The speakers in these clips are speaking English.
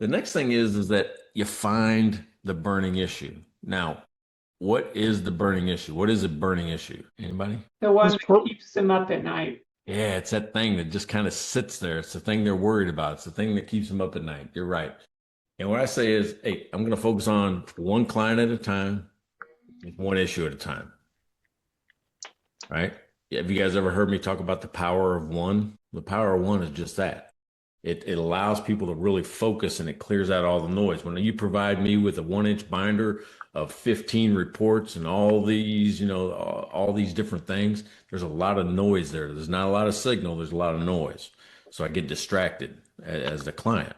The next thing is that you find the burning issue. Now, what is the burning issue? What is a burning issue? Anybody? The one that keeps them up at night. Yeah, it's that thing that just kind of sits there. It's the thing they're worried about. It's the thing that keeps them up at night. You're right. And what I say is, hey, I'm going to focus on one client at a time, one issue at a time. Right? Have you guys ever heard me talk about the power of one? The power of one is just that. It allows people to really focus and it clears out all the noise. When you provide me with a 1 inch binder of 15 reports and all these, all these different things, there's a lot of noise there. There's not a lot of signal, there's a lot of noise. So I get distracted as the client.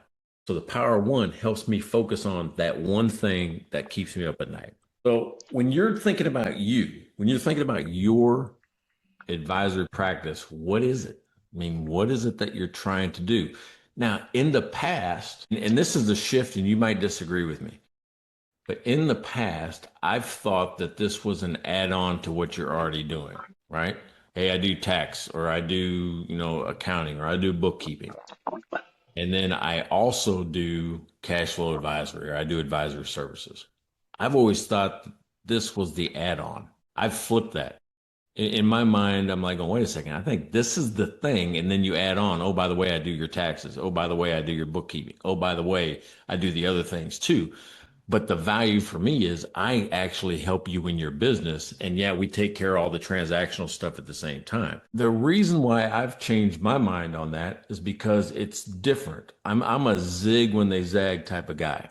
So the power of one helps me focus on that one thing that keeps me up at night. So when you're thinking about when you're thinking about your advisory practice, what is it? I mean, what is it that you're trying to do? Now, in the past, and this is a shift, and you might disagree with me, but in the past, I've thought that this was an add-on to what you're already doing, right? Hey, I do tax, or I do, accounting, or I do bookkeeping. And then I also do cash flow advisory, or I do advisory services. I've always thought this was the add-on. I've flipped that. In my mind, I'm like, oh, wait a second. I think this is the thing. And then you add on, oh, by the way, I do your taxes. Oh, by the way, I do your bookkeeping. Oh, by the way, I do the other things too. But the value for me is I actually help you in your business. And yeah, we take care of all the transactional stuff at the same time. The reason why I've changed my mind on that is because it's different. I'm a zig when they zag type of guy.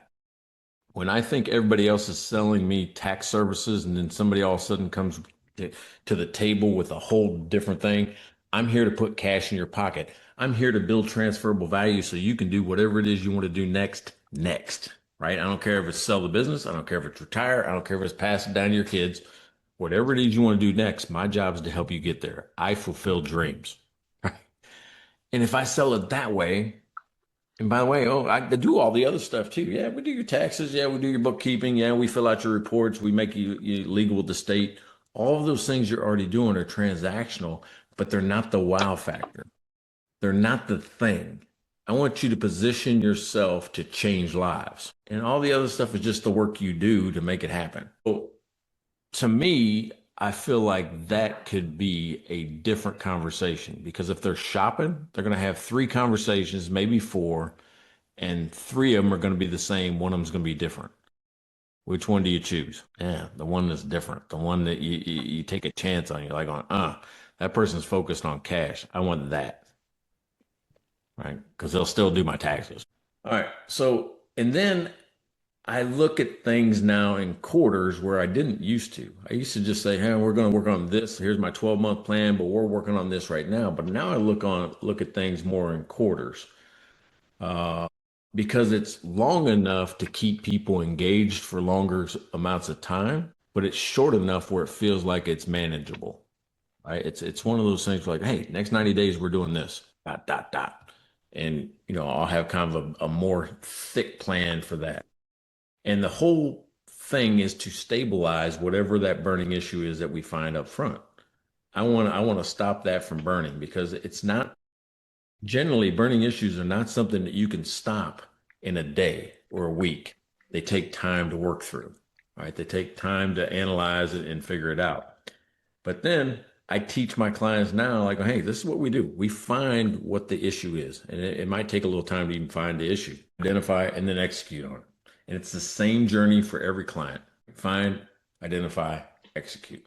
When I think everybody else is selling me tax services and then somebody all of a sudden comes to the table with a whole different thing. I'm here to put cash in your pocket. I'm here to build transferable value so you can do whatever it is you want to do next, right? I don't care if it's sell the business. I don't care if it's retire. I don't care if it's pass it down to your kids. Whatever it is you want to do next, my job is to help you get there. I fulfill dreams. Right? And if I sell it that way, and by the way, oh, I do all the other stuff too. Yeah, we do your taxes. Yeah, we do your bookkeeping. Yeah, we fill out your reports. We make you legal with the state. All of those things you're already doing are transactional, but they're not the wow factor. They're not the thing. I want you to position yourself to change lives. And all the other stuff is just the work you do to make it happen. So to me, I feel like that could be a different conversation because if they're shopping, they're going to have three conversations, maybe four, and three of them are going to be the same. One of them is going to be different. Which one do you choose? Yeah, the one that's different, the one that you take a chance on. You're like, that person's focused on cash. I want that, right? Because they'll still do my taxes. All right. So, and then I look at things now in quarters where I didn't used to. I used to just say, hey, we're going to work on this. Here's my 12-month plan, but we're working on this right now. But now I look at things more in quarters. Because it's long enough to keep people engaged for longer amounts of time, but it's short enough where it feels like it's manageable. Right? It's one of those things like, hey, next 90 days we're doing this. Dot dot dot. And I'll have kind of a more thick plan for that. And the whole thing is to stabilize whatever that burning issue is that we find up front. I want to stop that from burning because it's not generally burning issues are not something that you can stop in a day or a week. They take time to work through, right? They take time to analyze it and figure it out. But then I teach my clients now, like, hey, this is what we do. We find what the issue is. And it might take a little time to even find the issue, identify, and then execute on it. And it's the same journey for every client. Find, identify, execute.